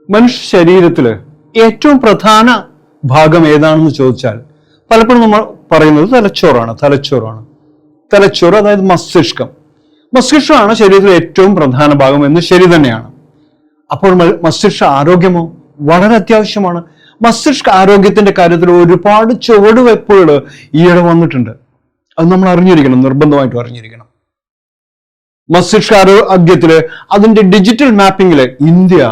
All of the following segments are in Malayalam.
മനുഷ്യ ശരീരത്തില് ഏറ്റവും പ്രധാന ഭാഗം ഏതാണെന്ന് ചോദിച്ചാൽ പലപ്പോഴും നമ്മൾ പറയുന്നത് തലച്ചോറ് അതായത് മസ്തിഷ്കമാണ് ശരീരത്തിലെ ഏറ്റവും പ്രധാന ഭാഗം എന്ന് ശരി തന്നെയാണ്. അപ്പോൾ മസ്തിഷ്ക ആരോഗ്യമോ വളരെ അത്യാവശ്യമാണ്. മസ്തിഷ്ക ആരോഗ്യത്തിന്റെ കാര്യത്തിൽ ഒരുപാട് ചുവടുവയ്പ്പുകൾ ഈയിടെ വന്നിട്ടുണ്ട്. അത് നമ്മൾ അറിഞ്ഞിരിക്കണം, നിർബന്ധമായിട്ടും അറിഞ്ഞിരിക്കണം. മസ്തിഷ്ക ആരോഗ്യത്തില് അതിന്റെ ഡിജിറ്റൽ മാപ്പിങ്ങില് ഇന്ത്യ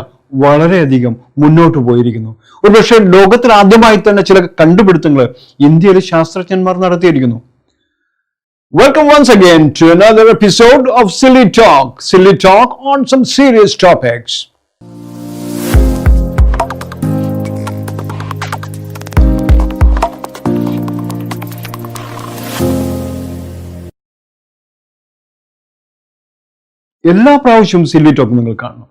വളരെയധികം മുന്നോട്ട് പോയിരിക്കുന്നു. ഒരുപക്ഷെ ലോകത്തിൽ ആദ്യമായി തന്നെ ചില കണ്ടുപിടുത്തങ്ങൾ ഇന്ത്യയിലെ ശാസ്ത്രജ്ഞന്മാർ നടത്തിയിരിക്കുന്നു. Welcome once again to another episode of Silly Talk on some serious topics. എല്ലാ പ്രാവശ്യവും സില്ലി ടോക്ക് നിങ്ങൾ കാണണം.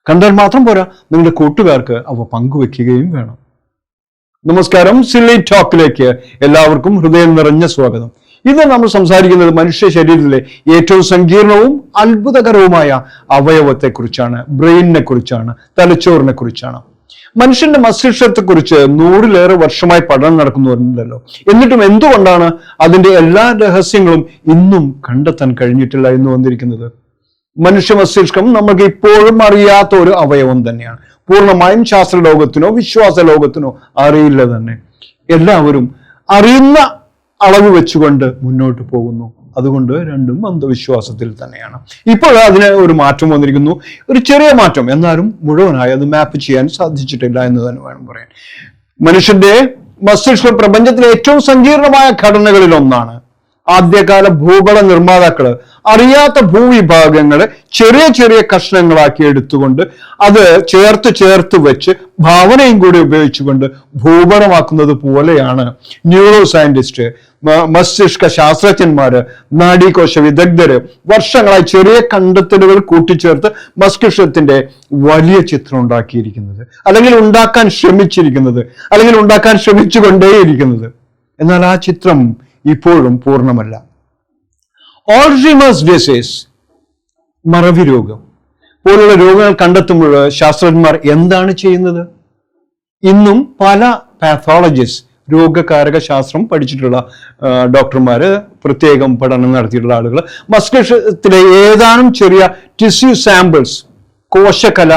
കണ്ടാൽ മാത്രം പോരാ, നിങ്ങളുടെ കൂട്ടുകാർക്ക് അവ പങ്കുവെക്കുകയും വേണം. നമസ്കാരം, സില്ലി ടോക്കിലേക്ക് എല്ലാവർക്കും ഹൃദയം നിറഞ്ഞ സ്വാഗതം. ഇന്ന് നമ്മൾ സംസാരിക്കുന്നത് മനുഷ്യ ശരീരത്തിലെ ഏറ്റവും സങ്കീർണവും അത്ഭുതകരവുമായ അവയവത്തെക്കുറിച്ചാണ്, ബ്രെയിനിനെ കുറിച്ചാണ്, തലച്ചോറിനെ കുറിച്ചാണ്. മനുഷ്യന്റെ മസ്തിഷ്കത്തെക്കുറിച്ച് 100-ലേറെ വർഷമായി പഠനം നടക്കുന്നുണ്ടല്ലോ. എന്നിട്ടും എന്തുകൊണ്ടാണ് അതിന്റെ എല്ലാ രഹസ്യങ്ങളും ഇന്നും കണ്ടെത്താൻ കഴിഞ്ഞിട്ടില്ല എന്ന് വന്നിരിക്കുന്നത്? മനുഷ്യ മസ്തിഷ്കം നമുക്ക് ഇപ്പോഴും അറിയാത്ത ഒരു അവയവം തന്നെയാണ്. പൂർണ്ണമായും ശാസ്ത്രലോകത്തിനോ വിശ്വാസ ലോകത്തിനോ അറിയില്ല തന്നെ. എല്ലാവരും അറിയുന്ന അളവ് വെച്ചുകൊണ്ട് മുന്നോട്ട് പോകുന്നു. അതുകൊണ്ട് രണ്ടും അന്ധവിശ്വാസത്തിൽ തന്നെയാണ്. ഇപ്പോൾ അതിന് ഒരു മാറ്റം വന്നിരിക്കുന്നു, ഒരു ചെറിയ മാറ്റം. എന്നാലും മുഴുവനായി അത് മാപ്പ് ചെയ്യാൻ സാധിച്ചിട്ടില്ല എന്ന് തന്നെ വേണം പറയാൻ. മനുഷ്യന്റെ മസ്തിഷ്കം പ്രപഞ്ചത്തിലെ ഏറ്റവും സങ്കീർണമായ ഘടനകളിൽ ഒന്നാണ്. ആദ്യകാല ഭൂപട നിർമ്മാതാക്കള് അറിയാത്ത ഭൂവിഭാഗങ്ങളെ ചെറിയ ചെറിയ കഷ്ണങ്ങളാക്കി എടുത്തുകൊണ്ട് അത് ചേർത്ത് വെച്ച് ഭാവനയും കൂടി ഉപയോഗിച്ചുകൊണ്ട് ഭൂപടമാക്കുന്നത് പോലെയാണ് ന്യൂറോ സയന്റിസ്റ്റ്, മസ്തിഷ്ക ശാസ്ത്രജ്ഞന്മാര്, നാഡീകോശ വിദഗ്ധര് വർഷങ്ങളായി ചെറിയ കണ്ടെത്തലുകൾ കൂട്ടിച്ചേർത്ത് മസ്തിഷ്കത്തിന്റെ വലിയ ചിത്രം ഉണ്ടാക്കിയിരിക്കുന്നത്, അല്ലെങ്കിൽ ഉണ്ടാക്കാൻ ശ്രമിച്ചുകൊണ്ടേയിരിക്കുന്നത്. എന്നാൽ ആ ചിത്രം ഇപ്പോഴും പൂർണ്ണമല്ല. ഓൾസീമേഴ്സ് ഡിസീസ്, മറവി രോഗം പോലുള്ള രോഗങ്ങൾ കണ്ടെത്തുമ്പോൾ ശാസ്ത്രജ്ഞന്മാർ എന്താണ് ചെയ്യുന്നത്? ഇന്നും പല പാത്തോളജിസ്റ്റ്, രോഗകാരക ശാസ്ത്രം പഠിച്ചിട്ടുള്ള ഡോക്ടർമാര്, പ്രത്യേകം പഠനം നടത്തിയിട്ടുള്ള ആളുകൾ മസ്തിഷ്കത്തിലെ ഏതാനും ചെറിയ ടിഷ്യൂ സാമ്പിൾസ്, കോശകല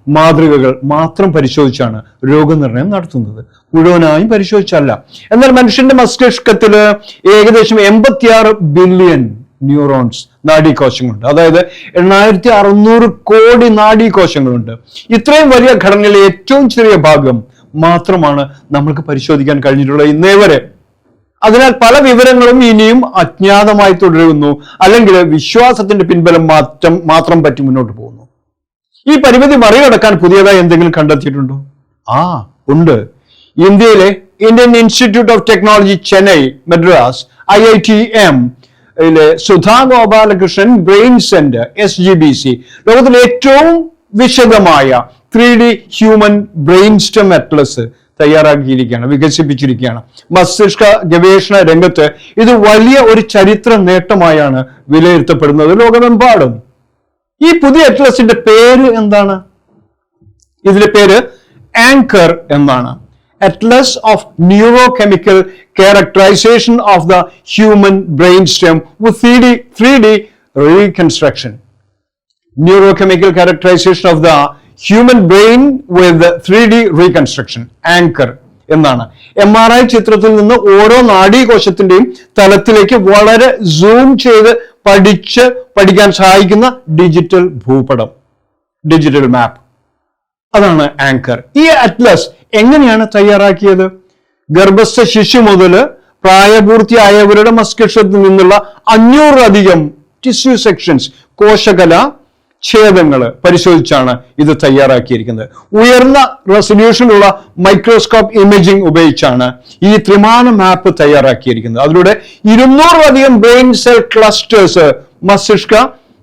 മാതൃകകൾ മാത്രം പരിശോധിച്ചാണ് രോഗനിർണയം നടത്തുന്നത്. മുഴുവനായും പരിശോധിച്ചല്ല. എന്നാൽ മനുഷ്യന്റെ മസ്തിഷ്കത്തില് ഏകദേശം 86 ബില്യൺ ന്യൂറോൺസ്, നാഡീകോശങ്ങളുണ്ട്. അതായത് 8600 കോടി നാഡീകോശങ്ങളുണ്ട്. ഇത്രയും വലിയ ഘടനയിലെ ഏറ്റവും ചെറിയ ഭാഗം മാത്രമാണ് നമ്മൾക്ക് പരിശോധിക്കാൻ കഴിഞ്ഞിട്ടുള്ളത് ഇന്നേ വരെ. അതിനാൽ പല വിവരങ്ങളും ഇനിയും അജ്ഞാതമായി തുടരുന്നു, അല്ലെങ്കിൽ വിശ്വാസത്തിന്റെ പിൻബലം മാത്രം പറ്റി മുന്നോട്ട് പോകുന്നു. ഈ പരിമിതി മറികടക്കാൻ പുതിയതായി എന്തെങ്കിലും കണ്ടെത്തിയിട്ടുണ്ടോ? ഉണ്ട്. ഇന്ത്യയിലെ Indian Institute of Technology, Chennai, Madras, IITM Sudha Gopalakrishnan brain centre SGBC ലോകത്തിലെ ഏറ്റവും വിശദമായ 3D human brain stem atlas വികസിപ്പിച്ചിരിക്കുകയാണ്. മസ്തിഷ്ക ഗവേഷണ രംഗത്ത് ഇത് വലിയ ഒരു ചരിത്ര നേട്ടമായാണ് വിലയിരുത്തപ്പെടുന്നത് ലോകമെമ്പാടും. ഈ പുതിയ അറ്റ്ലസിന്റെ പേര് എന്താണ്? ഇതിന്റെ പേര് ആങ്കർ എന്നാണ്. Atlas of neurochemical characterization of the human brain stem with 3D reconstruction. Neurochemical characterization of the human brain with 3D reconstruction, Anchor എന്നാണ്. MRI ചിത്രത്തിൽ നിന്ന് ഓരോ നാഡീകോശത്തിന്റെയും തലത്തിലേക്ക് വളരെ സൂം ചെയ്ത് പഠിക്കാൻ സഹായിക്കുന്ന ഡിജിറ്റൽ ഭൂപടം, ഡിജിറ്റൽ മാപ്പ്, അതാണ് ആങ്കർ. ഈ അറ്റ്ലസ് എങ്ങനെയാണ് തയ്യാറാക്കിയത്? ഗർഭസ്ഥ ശിശു മുതൽ പ്രായപൂർത്തിയായവരുടെ മസ്തിഷ്കത്തിൽ നിന്നുള്ള 500-ലധികം ടിഷ്യൂ സെക്ഷൻസ്, കോശകല ഛേദങ്ങള് പരിശോധിച്ചാണ് ഇത് തയ്യാറാക്കിയിരിക്കുന്നത്. ഉയർന്ന റെസൊല്യൂഷനുള്ള മൈക്രോസ്കോപ്പ് ഇമേജിംഗ് ഉപയോഗിച്ചാണ് ഈ ത്രിമാന മാപ്പ് തയ്യാറാക്കിയിരിക്കുന്നത്. അതിലൂടെ 200-ലധികം ബ്രെയിൻ സെൽ ക്ലസ്റ്റേഴ്സ്, മസ്തിഷ്ക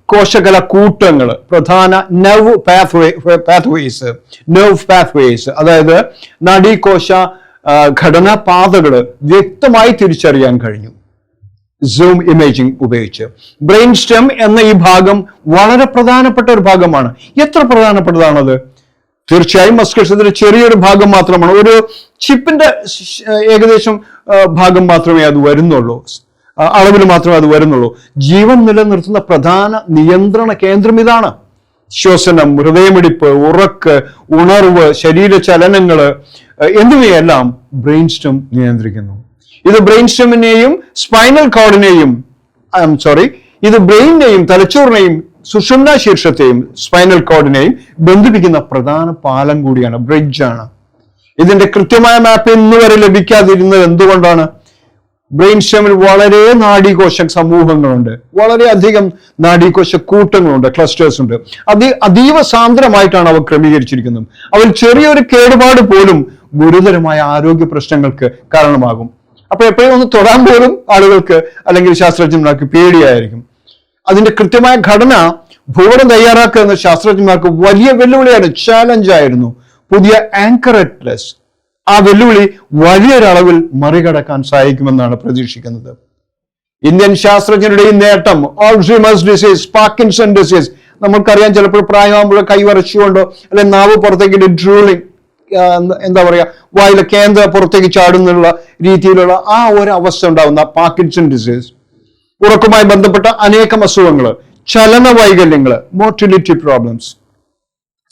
കോശകല കൂട്ടങ്ങൾ, പ്രധാന നെർവ് പാത്വേസ് അതായത് നാഡീകോശ ഘടനാ പാതകള് വ്യക്തമായി തിരിച്ചറിയാൻ കഴിഞ്ഞു സൂം ഇമേജിംഗ് ഉപയോഗിച്ച്. ബ്രെയിൻ സ്റ്റെം എന്ന ഈ ഭാഗം വളരെ പ്രധാനപ്പെട്ട ഒരു ഭാഗമാണ്. എത്ര പ്രധാനപ്പെട്ടതാണത്? തീർച്ചയായും മസ്തിഷ്കത്തിന്റെ ചെറിയൊരു ഭാഗം മാത്രമാണ്, ഒരു ചിപ്പിന്റെ ഏകദേശം ഭാഗം മാത്രമേ അത് വരുന്നുള്ളൂ, അളവിൽ മാത്രമേ അത് വരുന്നുള്ളൂ. ജീവൻ നിലനിർത്തുന്ന പ്രധാന നിയന്ത്രണ കേന്ദ്രം ഇതാണ്. ശ്വസനം, ഹൃദയമിടിപ്പ്, ഉറക്ക്, ഉണർവ്, ശരീരചലനങ്ങള് എന്നിവയെല്ലാം ബ്രെയിൻ സ്റ്റെം നിയന്ത്രിക്കുന്നു. ഇത് ബ്രെയിൻ സ്റ്റെമിനെയും സ്പൈനൽ കോർഡിനെയും ഇത് ബ്രെയിനെയും തലച്ചോറിനെയും സുഷുമ്ന ശീർഷത്തെയും സ്പൈനൽ കോർഡിനെയും ബന്ധിപ്പിക്കുന്ന പ്രധാന പാലം കൂടിയാണ്, ബ്രിഡ്ജാണ്. ഇതിന്റെ കൃത്യമായ മാപ്പ് ഇന്ന് വരെ ലഭിക്കാതിരുന്നത് എന്തുകൊണ്ടാണ്? ബ്രെയിൻ സ്റ്റെമിൽ വളരെ നാഡീകോശ സമൂഹങ്ങളുണ്ട്, വളരെയധികം നാഡീകോശ കൂട്ടങ്ങളുണ്ട്, ക്ലസ്റ്റേഴ്സ് ഉണ്ട്. അതീവ സാന്ദ്രമായിട്ടാണ് അവ ക്രമീകരിച്ചിരിക്കുന്നത്. അവയിൽ ചെറിയൊരു കേടുപാട് പോലും ഗുരുതരമായ ആരോഗ്യ പ്രശ്നങ്ങൾക്ക് കാരണമാകും. അപ്പൊ എപ്പോഴും ഒന്ന് തൊടാൻ പോലും ആളുകൾക്ക് അല്ലെങ്കിൽ ശാസ്ത്രജ്ഞന്മാർക്ക് പേടിയായിരിക്കും. അതിന്റെ കൃത്യമായ ഘടന ഭൂപടം തയ്യാറാക്കുക എന്ന ശാസ്ത്രജ്ഞന്മാർക്ക് വലിയ വെല്ലുവിളിയാണ്, ചാലഞ്ചായിരുന്നു. പുതിയ ആങ്കർ അറ്റ്ലസ് ആ വെല്ലുവിളി വലിയൊരളവിൽ മറികടക്കാൻ സഹായിക്കുമെന്നാണ് പ്രതീക്ഷിക്കുന്നത്. ഇന്ത്യൻ ശാസ്ത്രജ്ഞരുടെ ഈ നേട്ടം ആൽസൈമേഴ്സ് ഡിസീസ്, പാർക്കിൻസൺ ഡിസീസ്, നമുക്കറിയാം ചിലപ്പോൾ പ്രായമാകുമ്പോൾ കൈവരച്ചുകൊണ്ടോ അല്ലെങ്കിൽ നാവ് പുറത്തേക്ക് ഡ്രൂളിങ്, എന്താ പറയാ, വായിലെ കേന്ദ്ര പുറത്തേക്ക് ചാടുന്നുള്ള രീതിയിലുള്ള ആ ഒരു അവസ്ഥ ഉണ്ടാകുന്ന പാർക്കിൻസൺ ഡിസീസ്, ഉറക്കവുമായി ബന്ധപ്പെട്ട അനേകം അസുഖങ്ങൾ, ചലന വൈകല്യങ്ങൾ, മോട്ടിലിറ്റി പ്രോബ്ലംസ്,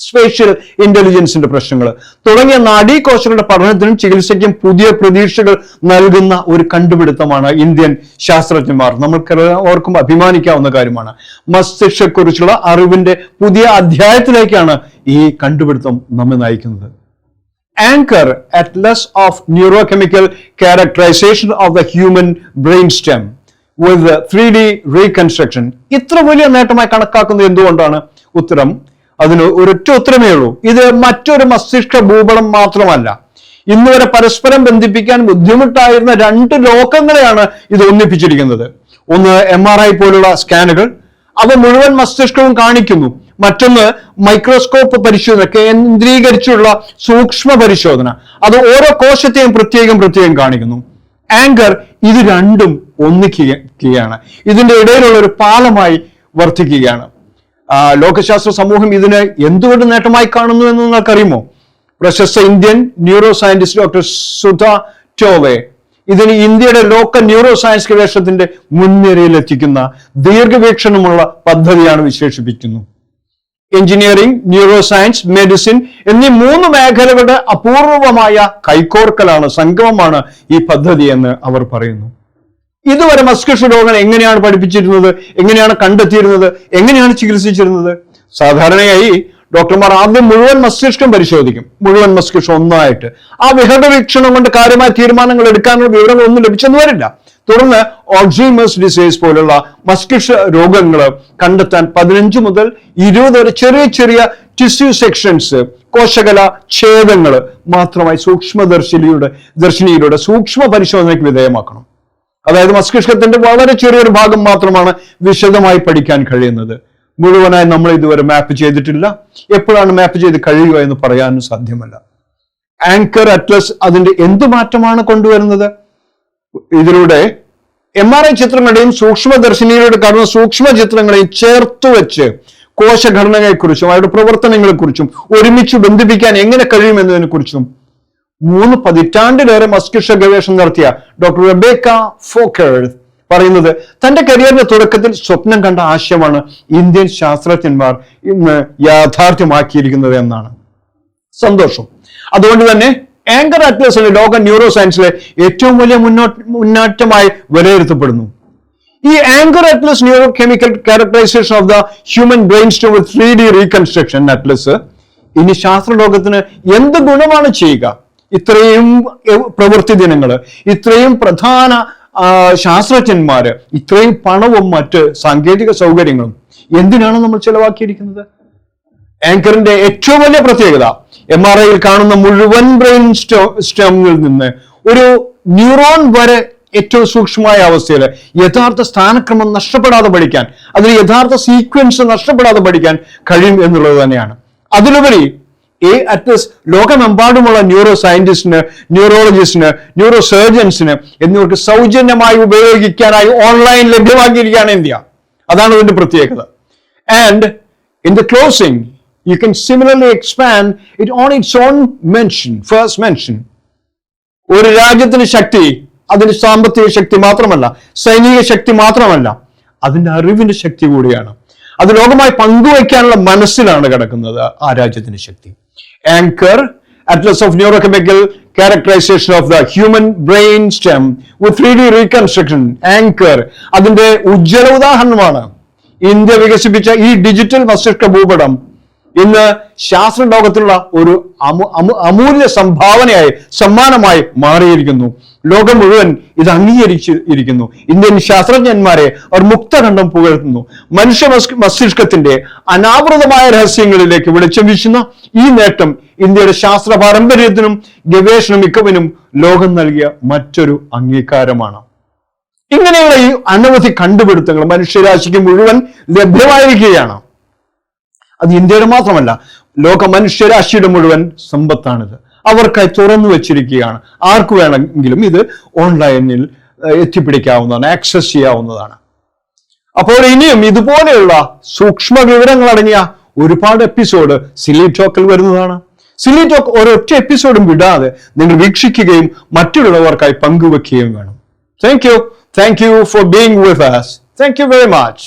സ്പേഷ്യൽ ഇന്റലിജൻസിന്റെ പ്രശ്നങ്ങൾ തുടങ്ങിയ നാഡീകോശങ്ങളുടെ പഠനത്തിനും ചികിത്സയ്ക്കും പുതിയ പ്രതീക്ഷകൾ നൽകുന്ന ഒരു കണ്ടുപിടുത്തമാണ് ഇന്ത്യൻ ശാസ്ത്രജ്ഞന്മാർ. നമ്മൾക്കെല്ലാവർക്കും അഭിമാനിക്കാവുന്ന കാര്യമാണ്. മസ്തിഷ്കത്തെക്കുറിച്ചുള്ള അറിവിന്റെ പുതിയ അധ്യായത്തിലേക്കാണ് ഈ കണ്ടുപിടുത്തം നമ്മെ നയിക്കുന്നത്. Anchor atlas of neurochemical characterization of the human brain stem with 3D reconstruction ഇത്ര വലിയ നേട്ടമായി കണക്കാക്കുന്നത് എന്തുകൊണ്ടാണ്? ഉത്തരം അതിന് ഒരൊറ്റ ഉത്തരമേ ഉള്ളൂ. ഇത് മറ്റൊരു മസ്തിഷ്ക ഭൂപടം മാത്രമല്ല. ഇന്ന് വരെ പരസ്പരം ബന്ധിപ്പിക്കാൻ ബുദ്ധിമുട്ടായിരുന്ന രണ്ട് ലോകങ്ങളെയാണ് ഇത് ഒന്നിപ്പിച്ചിരിക്കുന്നത്. ഒന്ന് MRI പോലുള്ള സ്കാനുകൾ, അവ മുഴുവൻ മസ്തിഷ്കവും കാണിക്കുന്നു. മറ്റൊന്ന് മൈക്രോസ്കോപ്പ് പരിശോധന, കേന്ദ്രീകരിച്ചുള്ള സൂക്ഷ്മ പരിശോധന, അത് ഓരോ കോശത്തെയും പ്രത്യേകം കാണിക്കുന്നു. ആങ്കർ ഇത് രണ്ടും ഒന്നിക്കുകയാണ്, ഇതിന്റെ ഇടയിലുള്ള ഒരു പാലമായി വർത്തിക്കുകയാണ്. ലോകശാസ്ത്ര സമൂഹം ഇതിനെ എന്തുകൊണ്ട് നേട്ടമായി കാണുന്നു എന്ന് നിങ്ങൾക്കറിയുമോ? പ്രശസ്ത Indian neuroscientist doctor Sudha ടോവെ ഇതിന് ഇന്ത്യയുടെ ലോക്കൽ ന്യൂറോ സയൻസ് ഗവേഷണത്തിന്റെ മുൻനിരയിൽ എത്തിക്കുന്ന ദീർഘവീക്ഷണമുള്ള പദ്ധതിയാണ് വിശേഷിപ്പിക്കുന്നു. എഞ്ചിനീയറിംഗ്, ന്യൂറോ സയൻസ്, മെഡിസിൻ എന്നീ 3 മേഖലകളുടെ അപൂർവമായ കൈകോർക്കലാണ്, സംഗമമാണ് ഈ പദ്ധതി എന്ന് അവർ പറയുന്നു. ഇതുവരെ മസ്തിഷ്ക രോഗങ്ങൾ എങ്ങനെയാണ് പഠിപ്പിച്ചിരുന്നത്, എങ്ങനെയാണ് കണ്ടെത്തിയിരുന്നത്, എങ്ങനെയാണ് ചികിത്സിച്ചിരുന്നത്? സാധാരണയായി ഡോക്ടർമാർ ആദ്യം മുഴുവൻ മസ്തിഷ്കം പരിശോധിക്കും, മുഴുവൻ മസ്തിഷ്കം ഒന്നായിട്ട്. ആ വിഹഗവീക്ഷണം കൊണ്ട് കാര്യമായ തീരുമാനങ്ങൾ എടുക്കാനുള്ള വിവരങ്ങളൊന്നും ലഭിച്ചെന്ന് വരില്ല. തുടർന്ന് ആൽസൈമേഴ്സ് ഡിസീസ് പോലുള്ള മസ്തിഷ്ക രോഗങ്ങൾ കണ്ടെത്താൻ 15 മുതൽ 20 വരെ ചെറിയ ടിഷ്യൂ സെക്ഷൻസ്, കോശകല ഛേദങ്ങൾ മാത്രമായി ദർശിനിയിലൂടെ സൂക്ഷ്മ പരിശോധനയ്ക്ക് വിധേയമാക്കണം. അതായത് മസ്തിഷ്കത്തിന്റെ വളരെ ചെറിയൊരു ഭാഗം മാത്രമാണ് വിശദമായി പഠിക്കാൻ കഴിയുന്നത്. മുഴുവനായി നമ്മൾ ഇതുവരെ മാപ്പ് ചെയ്തിട്ടില്ല. എപ്പോഴാണ് മാപ്പ് ചെയ്ത് കഴിയുക എന്ന് പറയാനും സാധ്യമല്ല. ആങ്കർ അറ്റ്ലസ് അതിന്റെ എന്ത് മാറ്റമാണ് കൊണ്ടുവരുന്നത്? ഇതിലൂടെ MRI ചിത്രങ്ങളുടെയും സൂക്ഷ്മദർശിനിയിലൂടെ കാണുന്ന സൂക്ഷ്മ ചിത്രങ്ങളെയും ചേർത്ത് വെച്ച് കോശഘടനയെക്കുറിച്ചും അവരുടെ പ്രവർത്തനങ്ങളെക്കുറിച്ചും ഒരുമിച്ച് ബന്ധിപ്പിക്കാൻ എങ്ങനെ കഴിയുമെന്നതിനെ കുറിച്ചും 3 പതിറ്റാണ്ടിലേറെ മസ്തിഷ്ക ഗവേഷണം നടത്തിയ ഡോക്ടർ റെബേക്ക ഫോക്കർ പറയുന്നത് തന്റെ കരിയറിന്റെ തുടക്കത്തിൽ സ്വപ്നം കണ്ട ആശയമാണ് ഇന്ത്യൻ ശാസ്ത്രജ്ഞന്മാർ ഇന്ന് യാഥാർത്ഥ്യമാക്കിയിരിക്കുന്നത് എന്നാണ്. സന്തോഷം. അതുകൊണ്ട് തന്നെ ആങ്കർ അറ്റ്ലസിന്റെ ലോക ന്യൂറോ സയൻസിലെ ഏറ്റവും വലിയ മുന്നേറ്റമായി വിലയിരുത്തപ്പെടുന്നു. ഈ anchor atlas neuro chemical characterization of the human brain stem with 3D reconstruction atlas ഇനി ശാസ്ത്രലോകത്തിന് എന്ത് ഗുണമാണ് ചെയ്യുക? ഇത്രയും പ്രവൃത്തി ദിനങ്ങള്, ഇത്രയും പ്രധാന ശാസ്ത്രജ്ഞന്മാര്, ഇത്രയും പണവും മറ്റ് സാങ്കേതിക സൗകര്യങ്ങളും എന്തിനാണ് നമ്മൾ ചെലവാക്കിയിരിക്കുന്നത്? ആങ്കറിന്റെ ഏറ്റവും വലിയ പ്രത്യേകത MRIയിൽ കാണുന്ന മുഴുവൻ ബ്രെയിൻ സ്റ്റെമിൽ നിന്ന് ഒരു ന്യൂറോൺ വരെ ഏറ്റവും സൂക്ഷ്മമായ അവസ്ഥയിൽ യഥാർത്ഥ സ്ഥാനക്രമം നഷ്ടപ്പെടാതെ പഠിക്കാൻ, അതിന് യഥാർത്ഥ സീക്വൻസ് നഷ്ടപ്പെടാതെ പഠിക്കാൻ കഴിയും എന്നുള്ളത് തന്നെയാണ്. അതിലുപരി അറ്റ്ലസ് ലോകമെമ്പാടുമുള്ള ന്യൂറോ സയന്റിസ്റ്റിന്, ന്യൂറോളജിസ്റ്റിന്, ന്യൂറോ സർജൻസിന് എന്നിവർക്ക് സൗജന്യമായി ഉപയോഗിക്കാനായി ഓൺലൈൻ ലഭ്യമാക്കിയിരിക്കുകയാണ് ഇന്ത്യ. അതാണ് ഇതിന്റെ പ്രത്യേകത. And in the closing you can similarly expand it on its own first mention. ഒരു രാജ്യത്തിന് ശക്തി അതിന്റെ സാമ്പത്തിക ശക്തി മാത്രമല്ല, സൈനിക ശക്തി മാത്രമല്ല, അതിന്റെ അറിവിന്റെ ശക്തി കൂടിയാണ്. അത് ലോകമായി പങ്കുവയ്ക്കാനുള്ള മനസ്സിലാണ് കിടക്കുന്നത് ആ രാജ്യത്തിന്റെ ശക്തി. Anchor, Atlas of Neurochemical Characterization of the Human Brain Stem with 3D Reconstruction. Anchor അതിന്റെ ഉജ്ജ്വല ഉദാഹരണമാണ്. ഇന്ത്യ വികസിപ്പിച്ച ഈ ഡിജിറ്റൽ മസ്തിഷ്ക ഭൂപടം ഇന്ന് ശാസ്ത്ര ലോകത്തിലുള്ള ഒരു അമൂല്യ സമ്മാനമായി മാറിയിരിക്കുന്നു. ലോകം മുഴുവൻ ഇത് അംഗീകരിച്ചിരിക്കുന്നു. ഇന്ത്യൻ ശാസ്ത്രജ്ഞന്മാരെ അവർ മുക്തകണ്ഠം പുകഴ്ത്തുന്നു. മനുഷ്യ മസ്തിഷ്കത്തിന്റെ അനാവൃതമായ രഹസ്യങ്ങളിലേക്ക് വെളിച്ചം വീശുന്ന ഈ നേട്ടം ഇന്ത്യയുടെ ശാസ്ത്ര പാരമ്പര്യത്തിനും ഗവേഷണ മികവിനും ലോകം നൽകിയ മറ്റൊരു അംഗീകാരമാണ്. ഇങ്ങനെയുള്ള ഈ അനവധി കണ്ടുപിടുത്തങ്ങൾ മനുഷ്യരാശിക്ക് മുഴുവൻ ലഭ്യമായിരിക്കുകയാണ്. അത് ഇന്ത്യയുടെ മാത്രമല്ല, ലോക മനുഷ്യരാശിയുടെ മുഴുവൻ സമ്പത്താണിത്. അവർക്കായി തുറന്നു വെച്ചിരിക്കുകയാണ്. ആർക്ക് വേണമെങ്കിലും ഇത് ഓൺലൈനിൽ എത്തിപ്പിടിക്കാവുന്നതാണ്, ആക്സസ് ചെയ്യാവുന്നതാണ്. അപ്പോൾ ഇനിയും ഇതുപോലെയുള്ള സൂക്ഷ്മ വിവരങ്ങൾ അടങ്ങിയ ഒരുപാട് എപ്പിസോഡ് സില്ലി ടോക്കിൽ വരുന്നതാണ്. സില്ലി ടോക്ക് ഒരൊറ്റ എപ്പിസോഡും വിടാതെ നിങ്ങൾ വീക്ഷിക്കുകയും മറ്റുള്ളവർക്കായി പങ്കുവെക്കുകയും വേണം. Thank you for being with us. Thank you very much.